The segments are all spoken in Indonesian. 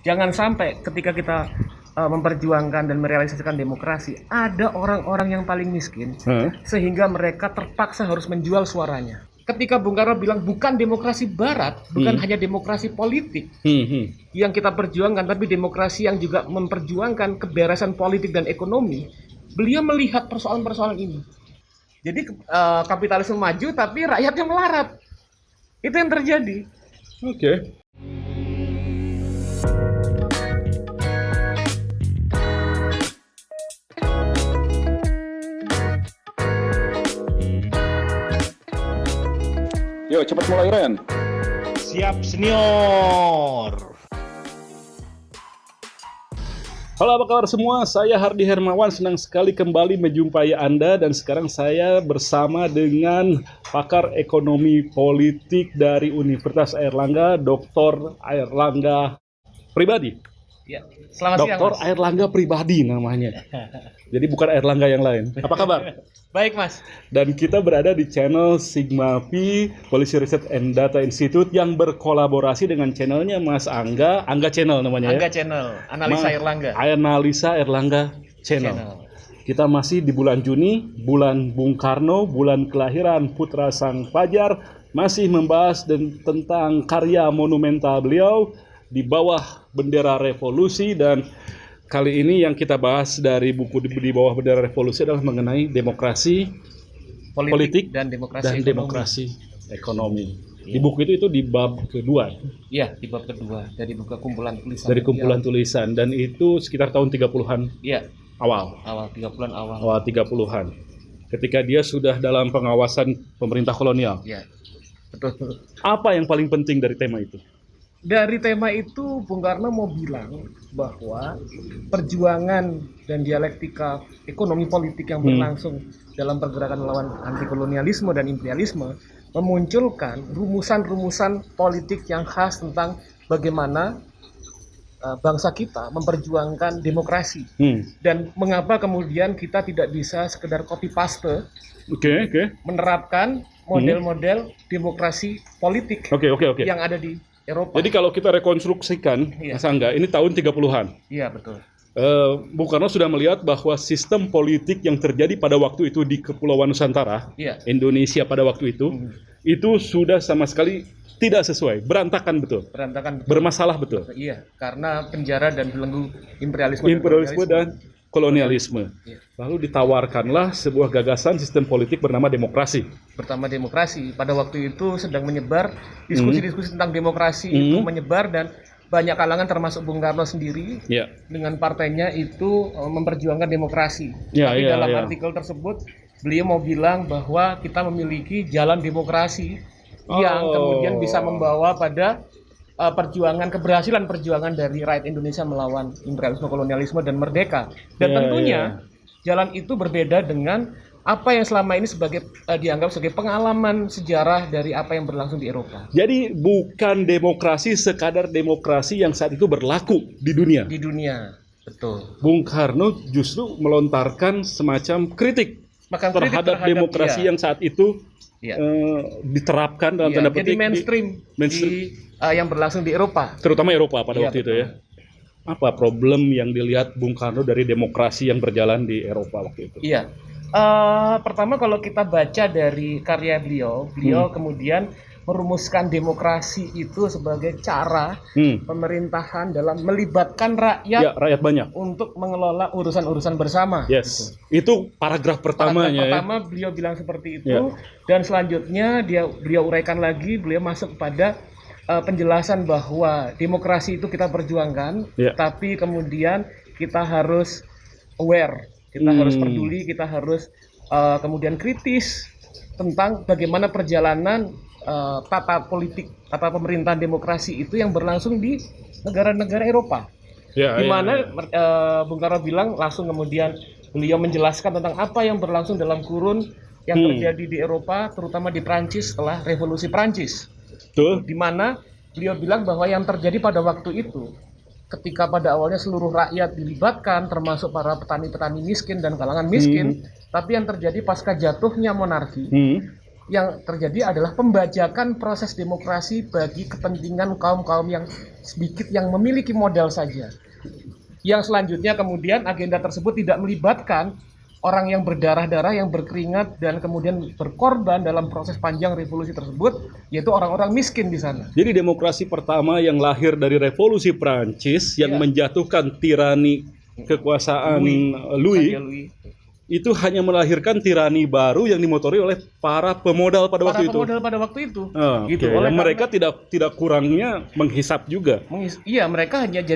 Jangan sampai ketika kita memperjuangkan dan merealisasikan demokrasi, ada orang-orang yang paling miskin, sehingga mereka terpaksa harus menjual suaranya. Ketika Bung Karno bilang bukan demokrasi Barat, bukan hanya demokrasi politik yang kita perjuangkan, tapi demokrasi yang juga memperjuangkan kebebasan politik dan ekonomi, beliau melihat persoalan-persoalan ini. Jadi kapitalisme maju, tapi rakyatnya melarat. Itu yang terjadi. Oke. Yuk, cepat mulai, Ren. Siap, senior. Halo, apa kabar semua? Saya Hardi Hermawan, senang sekali kembali menjumpai Anda. Dan sekarang saya bersama dengan pakar ekonomi politik dari Universitas Airlangga, Dr. Airlangga Pribadi. Ya, selamat siang, Dr. Mas. Airlangga Pribadi namanya. Jadi bukan Airlangga yang lain. Apa kabar? Baik, Mas. Dan kita berada di channel Sigma Pi Policy Research and Data Institute yang berkolaborasi dengan channelnya Mas Angga Channel namanya. Angga Channel, Analisa Airlangga. Analisa Airlangga Channel. Kita masih di bulan Juni, bulan Bung Karno, bulan kelahiran putra sang Fajar, masih membahas tentang karya monumental beliau di bawah bendera revolusi. Dan kali ini yang kita bahas dari buku di bawah bendera revolusi adalah mengenai demokrasi, politik dan demokrasi ekonomi. Di buku itu di bab kedua. Iya, di bab kedua dari buku kumpulan tulisan. Dari kumpulan tulisan, dan itu sekitar tahun 30-an. Iya. Awal 30-an awal. Awal 30-an. Ketika dia sudah dalam pengawasan pemerintah kolonial. Iya. Betul. Apa yang paling penting dari tema itu? Dari tema itu Bung Karno mau bilang bahwa perjuangan dan dialektika ekonomi politik yang berlangsung dalam pergerakan melawan antikolonialisme dan imperialisme memunculkan rumusan-rumusan politik yang khas tentang bagaimana bangsa kita memperjuangkan demokrasi. Dan mengapa kemudian kita tidak bisa sekedar copy paste menerapkan model-model demokrasi politik yang ada di Eropa. Jadi kalau kita rekonstruksikan, Mas Angga, ini tahun 30-an. Iya, betul. Bung Karno sudah melihat bahwa sistem politik yang terjadi pada waktu itu di Kepulauan Nusantara, Indonesia pada waktu itu sudah sama sekali tidak sesuai, berantakan betul. Bermasalah betul. Iya, karena penjara dan belenggu imperialisme dan kolonialisme. Lalu ditawarkanlah sebuah gagasan sistem politik bernama demokrasi. Pada waktu itu sedang menyebar diskusi-diskusi tentang demokrasi itu menyebar, dan banyak kalangan termasuk Bung Karno sendiri dengan partainya itu memperjuangkan demokrasi. Tapi dalam artikel tersebut beliau mau bilang bahwa kita memiliki jalan demokrasi yang kemudian bisa membawa pada keberhasilan perjuangan dari rakyat Indonesia melawan imperialisme, kolonialisme, dan merdeka. Dan tentunya jalan itu berbeda dengan apa yang selama ini dianggap sebagai pengalaman sejarah dari apa yang berlangsung di Eropa. Jadi bukan demokrasi sekadar demokrasi yang saat itu berlaku di dunia. Di dunia, betul. Bung Karno justru melontarkan semacam kritik terhadap demokrasi yang saat itu diterapkan dalam tanda petik. Jadi mainstream. Yang berlangsung di Eropa. Terutama Eropa pada waktu itu ya. Apa problem yang dilihat Bung Karno dari demokrasi yang berjalan di Eropa waktu itu? Iya. Pertama kalau kita baca dari karya beliau kemudian merumuskan demokrasi itu sebagai cara pemerintahan dalam melibatkan rakyat banyak untuk mengelola urusan-urusan bersama. Gitu. Itu paragraf pertamanya. Pertama beliau bilang seperti itu, dan selanjutnya beliau uraikan lagi, beliau masuk kepada penjelasan bahwa demokrasi itu kita perjuangkan, tapi kemudian kita harus aware, kita harus peduli, kita harus kemudian kritis tentang bagaimana perjalanan tata politik, tata pemerintahan demokrasi itu yang berlangsung di negara-negara Eropa. Di mana Bung Karno bilang langsung kemudian beliau menjelaskan tentang apa yang berlangsung dalam kurun yang terjadi di Eropa, terutama di Prancis setelah revolusi Prancis. Di mana beliau bilang bahwa yang terjadi pada waktu itu, ketika pada awalnya seluruh rakyat dilibatkan, termasuk para petani-petani miskin dan kalangan miskin, tapi yang terjadi pasca jatuhnya monarki, yang terjadi adalah pembajakan proses demokrasi bagi kepentingan kaum-kaum yang sedikit yang memiliki modal saja. Yang selanjutnya kemudian agenda tersebut tidak melibatkan orang yang berdarah-darah, yang berkeringat dan kemudian berkorban dalam proses panjang revolusi tersebut, yaitu orang-orang miskin di sana. Jadi demokrasi pertama yang lahir dari revolusi Prancis yang menjatuhkan tirani kekuasaan Louis itu hanya melahirkan tirani baru yang dimotori oleh para pemodal pada waktu itu. Gitu. Oleh mereka tidak kurangnya menghisap juga. Iya, mereka hanya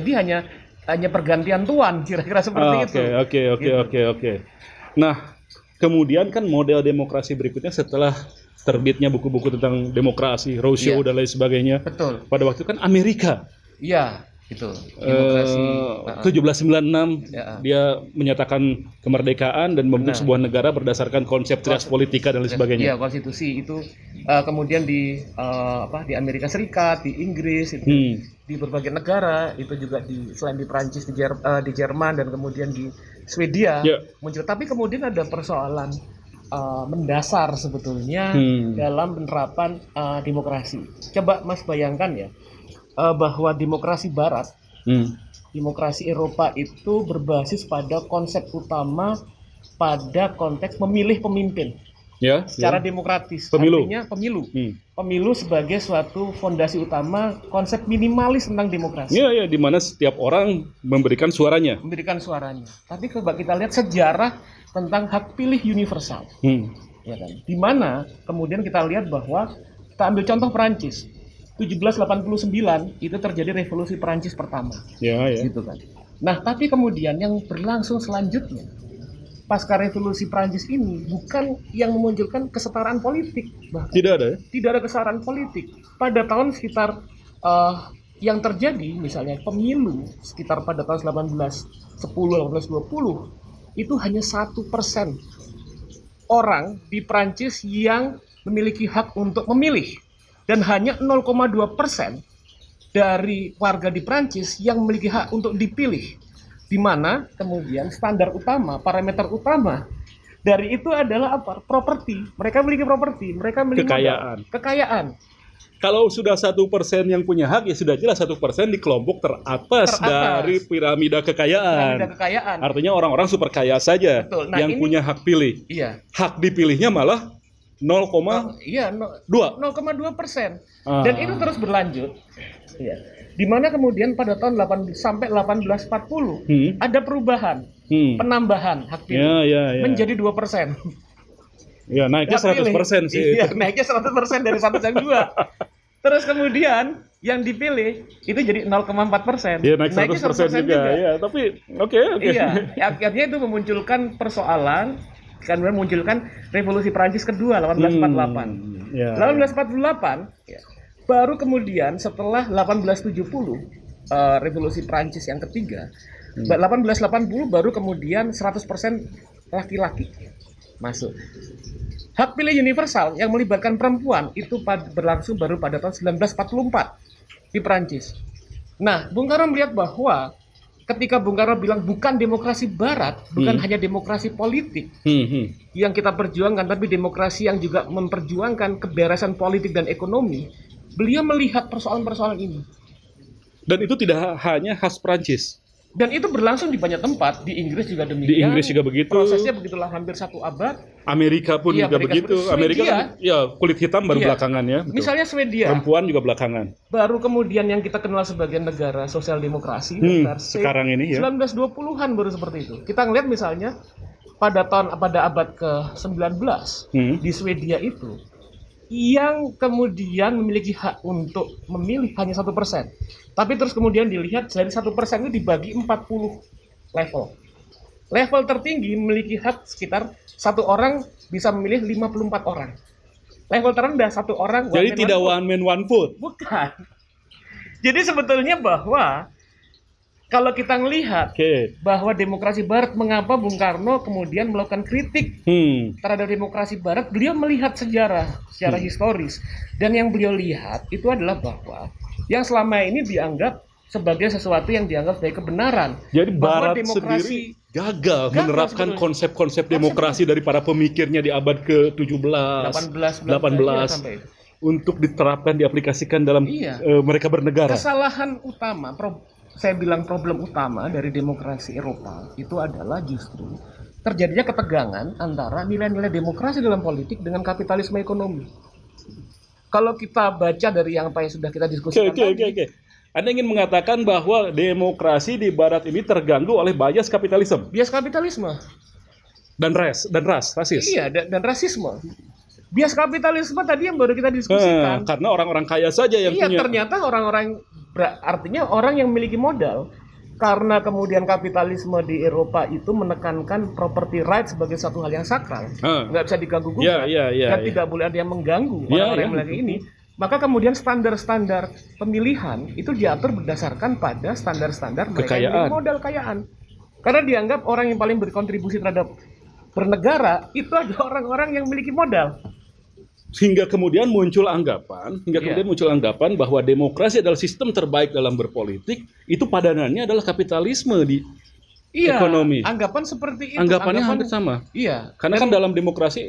pergantian tuan, kira-kira seperti itu. Oke. Nah, kemudian kan model demokrasi berikutnya setelah terbitnya buku-buku tentang demokrasi, Rousseau dan lain sebagainya. Betul. Pada waktu itu kan Amerika. Iya, itu. Demokrasi 1796 dia menyatakan kemerdekaan dan membentuk sebuah negara berdasarkan konsep trias politika dan lain sebagainya. Iya, konstitusi itu kemudian di Amerika Serikat, di Inggris, itu di berbagai negara, itu juga selain di Prancis, di Jerman dan kemudian di Swedia muncul. Tapi kemudian ada persoalan mendasar sebetulnya dalam penerapan demokrasi. Coba Mas bayangkan ya, bahwa demokrasi Barat, demokrasi Eropa itu berbasis pada konsep utama pada konteks memilih pemimpin. Secara demokratis, artinya pemilu sebagai suatu fondasi utama konsep minimalis tentang demokrasi. Di mana setiap orang memberikan suaranya. Tapi coba kita lihat sejarah tentang hak pilih universal, ya kan? Di mana kemudian kita lihat bahwa kita ambil contoh Perancis, 1789 itu terjadi revolusi Perancis pertama, gitu kan? Nah, tapi kemudian yang berlangsung selanjutnya pasca revolusi Prancis ini bukan yang memunculkan kesetaraan politik, bahkan tidak ada kesetaraan politik. Pada tahun sekitar yang terjadi misalnya pemilu sekitar pada tahun 1810-1820 itu hanya 1% orang di Prancis yang memiliki hak untuk memilih dan hanya 0,2% dari warga di Prancis yang memiliki hak untuk dipilih. Di mana kemudian standar utama, parameter utama dari itu adalah apa? Properti. Mereka memiliki properti, mereka memiliki kekayaan. Kalau sudah 1% yang punya hak, ya sudah jelas 1% di kelompok teratas dari piramida kekayaan. Artinya orang-orang super kaya saja. Nah, yang punya hak pilih. Hak dipilihnya malah 0,2%. Dan itu terus berlanjut. Di mana kemudian pada tahun sampai 1840 ada perubahan, penambahan hak pilih menjadi 2%. Naiknya 100% sih. Naiknya 100% dari 1 dan 2. Terus kemudian yang dipilih itu jadi 0,4%. Naik 100% juga. Tapi oke. Akhirnya itu memunculkan persoalan, kemudian memunculkan revolusi Prancis kedua 1848. 1848 baru kemudian setelah 1870 revolusi Prancis yang ketiga, 1880 baru kemudian 100% laki-laki masuk. Hak pilih universal yang melibatkan perempuan itu berlangsung baru pada tahun 1944 di Prancis. Nah, Bung Karno melihat bahwa ketika Bung Karno bilang bukan demokrasi Barat, bukan hanya demokrasi politik yang kita perjuangkan, tapi demokrasi yang juga memperjuangkan keberesan politik dan ekonomi, beliau melihat persoalan-persoalan ini. Dan itu tidak hanya khas Prancis. Dan itu berlangsung di banyak tempat. Di Inggris juga demikian. Di Inggris juga begitu. Prosesnya begitulah hampir 1 abad. Amerika pun juga begitu. Amerika kan kulit hitam baru belakangan ya. Betul. Misalnya Swedia. Perempuan juga belakangan. Baru kemudian yang kita kenal sebagai negara sosial demokrasi. Sekarang ini 1920-an baru seperti itu. Kita ngelihat misalnya pada abad ke-19 di Swedia itu, yang kemudian memiliki hak untuk memilih hanya 1%. Tapi terus kemudian dilihat dari 1% itu dibagi 40 level. Level tertinggi memiliki hak sekitar 1 orang bisa memilih 54 orang. Level terendah 1 orang. Jadi tidak one man one vote. Bukan. Jadi sebetulnya bahwa kalau kita melihat bahwa demokrasi Barat, mengapa Bung Karno kemudian melakukan kritik terhadap demokrasi Barat, beliau melihat sejarah historis. Dan yang beliau lihat itu adalah bahwa yang selama ini dianggap sebagai sesuatu yang dianggap sebagai kebenaran. Jadi Bahwa Barat sendiri gagal menerapkan sebetulnya. konsep-konsep demokrasi dari para pemikirnya di abad ke-17, 18 sampai itu. untuk diterapkan, diaplikasikan dalam Iya. mereka bernegara. Kesalahan utama, saya bilang problem utama dari demokrasi Eropa itu adalah justru terjadinya ketegangan antara nilai-nilai demokrasi dalam politik dengan kapitalisme ekonomi. Kalau kita baca dari yang apa yang sudah kita diskusikan Oke. Anda ingin mengatakan bahwa demokrasi di Barat ini terganggu oleh bias kapitalisme bias kapitalisme. dan rasis. Iya, dan rasisme. Bias kapitalisme tadi yang baru kita diskusikan. Karena orang-orang kaya saja yang Iya, punya. ternyata orang-orang artinya orang yang memiliki modal. Karena kemudian kapitalisme di Eropa itu menekankan property right sebagai satu hal yang sakral, nggak bisa diganggu-gugat, dan tidak boleh ada yang mengganggu orang-orang yang memiliki ini. Maka kemudian standar-standar pemilihan itu diatur berdasarkan pada standar-standar mereka yang memiliki modal kekayaan. Karena dianggap orang yang paling berkontribusi terhadap bernegara itu adalah orang-orang yang memiliki modal. Hingga kemudian muncul anggapan bahwa demokrasi adalah sistem terbaik dalam berpolitik, itu padanannya adalah kapitalisme di ekonomi. Anggapan seperti itu. Anggapannya hampir sama. Iya. Karena kan dalam demokrasi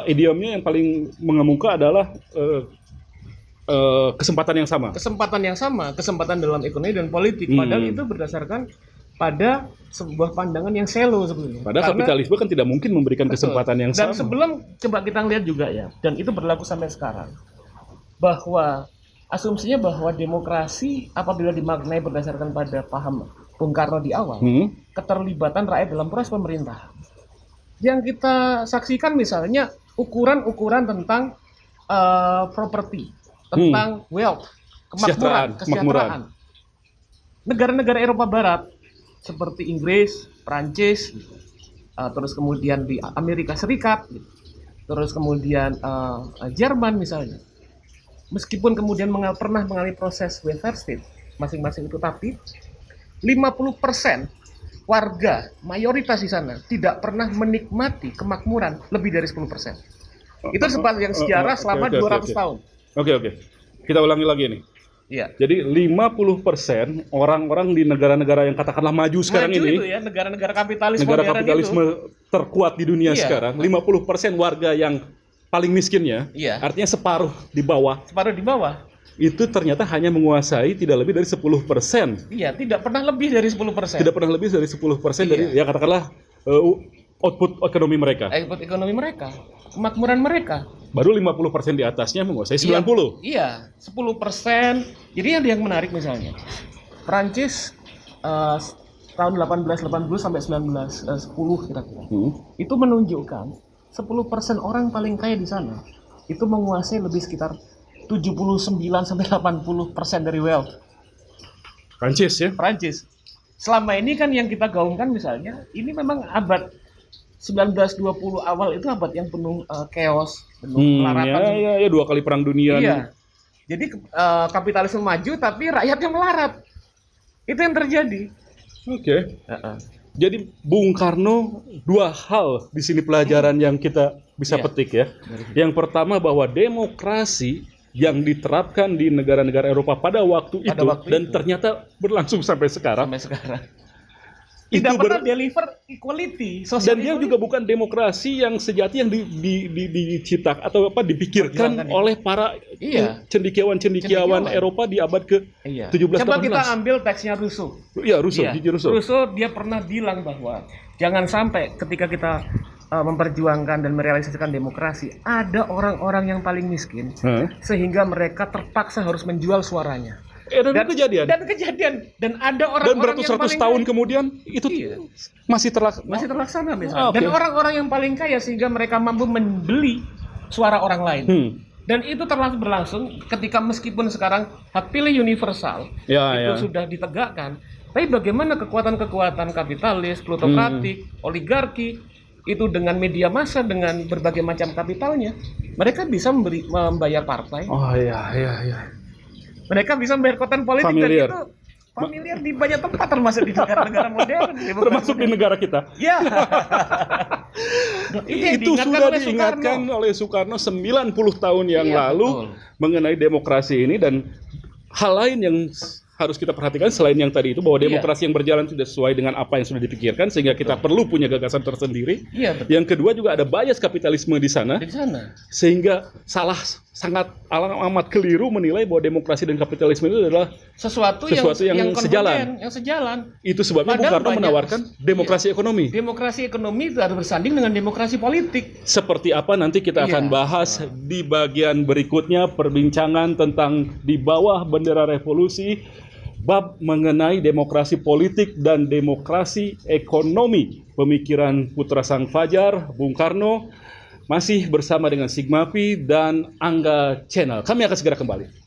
idiomnya yang paling mengemuka adalah kesempatan yang sama. Kesempatan dalam ekonomi dan politik. Padahal itu berdasarkan pada sebuah pandangan yang selo sebetulnya. Padahal kapitalisme kan tidak mungkin memberikan kesempatan yang sama. Dan sebelum coba kita lihat juga ya, dan itu berlaku sampai sekarang, bahwa asumsinya bahwa demokrasi apabila dimaknai berdasarkan pada paham Bung Karno di awal, keterlibatan rakyat dalam proses pemerintahan. Yang kita saksikan misalnya ukuran-ukuran tentang properti, tentang wealth, kesejahteraan. Negara-negara Eropa Barat seperti Inggris, Prancis, terus kemudian di Amerika Serikat, terus kemudian Jerman misalnya. Meskipun kemudian pernah mengalami proses welfare state masing-masing itu, tapi 50% warga mayoritas di sana tidak pernah menikmati kemakmuran lebih dari 10%. Itu sepanjang sejarah selama 200 tahun. Oke. Kita ulangi lagi nih. Iya. Jadi 50% orang-orang di negara-negara yang katakanlah maju sekarang ini, itu ya, negara-negara kapitalisme terkuat di dunia sekarang, 50% warga yang paling miskinnya, artinya separuh di bawah, itu ternyata hanya menguasai tidak lebih dari 10%. Iya, tidak pernah lebih dari 10%. Tidak pernah lebih dari 10% dari ya katakanlah output ekonomi mereka. Kemakmuran mereka. Baru 50% di atasnya menguasai 90%. Iya, 10%. Jadi ada yang menarik misalnya. Prancis tahun 1880 sampai 1910 kira-kira. Itu menunjukkan 10% orang paling kaya di sana itu menguasai lebih sekitar 79 sampai 80% dari wealth. Prancis ya? Prancis. Selama ini kan yang kita gaungkan misalnya, ini memang abad 1920 awal itu abad yang penuh chaos, penuh kelaratan. Ya, 2 kali perang dunia. Iya. Jadi kapitalisme maju tapi rakyatnya melarat. Itu yang terjadi. Oke. Jadi Bung Karno, 2 hal di sini pelajaran yang kita bisa petik ya. Yang pertama bahwa demokrasi yang diterapkan di negara-negara Eropa pada waktu itu ternyata berlangsung sampai sekarang. Tidak pernah deliver equality, dan dia juga bukan demokrasi yang sejati yang diciptakan atau dipikirkan oleh para cendekiawan Eropa di abad ke-17-18. Coba kita ambil teksnya Rousseau. Rousseau dia pernah bilang bahwa jangan sampai ketika kita memperjuangkan dan merealisasikan demokrasi ada orang-orang yang paling miskin sehingga mereka terpaksa harus menjual suaranya. Dan kejadian dan ada orang-orang beratus-ratus tahun kemudian itu masih terlaksana misalnya. Dan orang-orang yang paling kaya sehingga mereka mampu membeli suara orang lain. Dan itu berlangsung ketika meskipun sekarang hak pilih universal itu sudah ditegakkan, tapi bagaimana kekuatan-kekuatan kapitalis, plutokratik, oligarki itu dengan media massa, dengan berbagai macam kapitalnya, mereka bisa membayar partai. Mereka bisa membayar kekuatan politik familiar. Dan itu familiar di banyak tempat termasuk di negara-negara modern. Termasuk di negara kita. Ya. Itu sudah diingatkan oleh Soekarno 90 tahun yang lalu mengenai demokrasi ini, dan hal lain yang harus kita perhatikan selain yang tadi itu bahwa demokrasi yang berjalan sudah sesuai dengan apa yang sudah dipikirkan sehingga kita perlu punya gagasan tersendiri. Iya, betul. Yang kedua juga ada bias kapitalisme di sana. Sehingga sangat amat keliru menilai bahwa demokrasi dan kapitalisme itu adalah sesuatu yang sejalan. Itu sebabnya Bung Karno menawarkan demokrasi ekonomi. Demokrasi ekonomi itu harus bersanding dengan demokrasi politik. Seperti apa nanti kita akan bahas di bagian berikutnya, perbincangan tentang di bawah bendera revolusi, bab mengenai demokrasi politik dan demokrasi ekonomi. Pemikiran Putra Sang Fajar, Bung Karno, masih bersama dengan Sigma Pi dan Angga Channel. Kami akan segera kembali.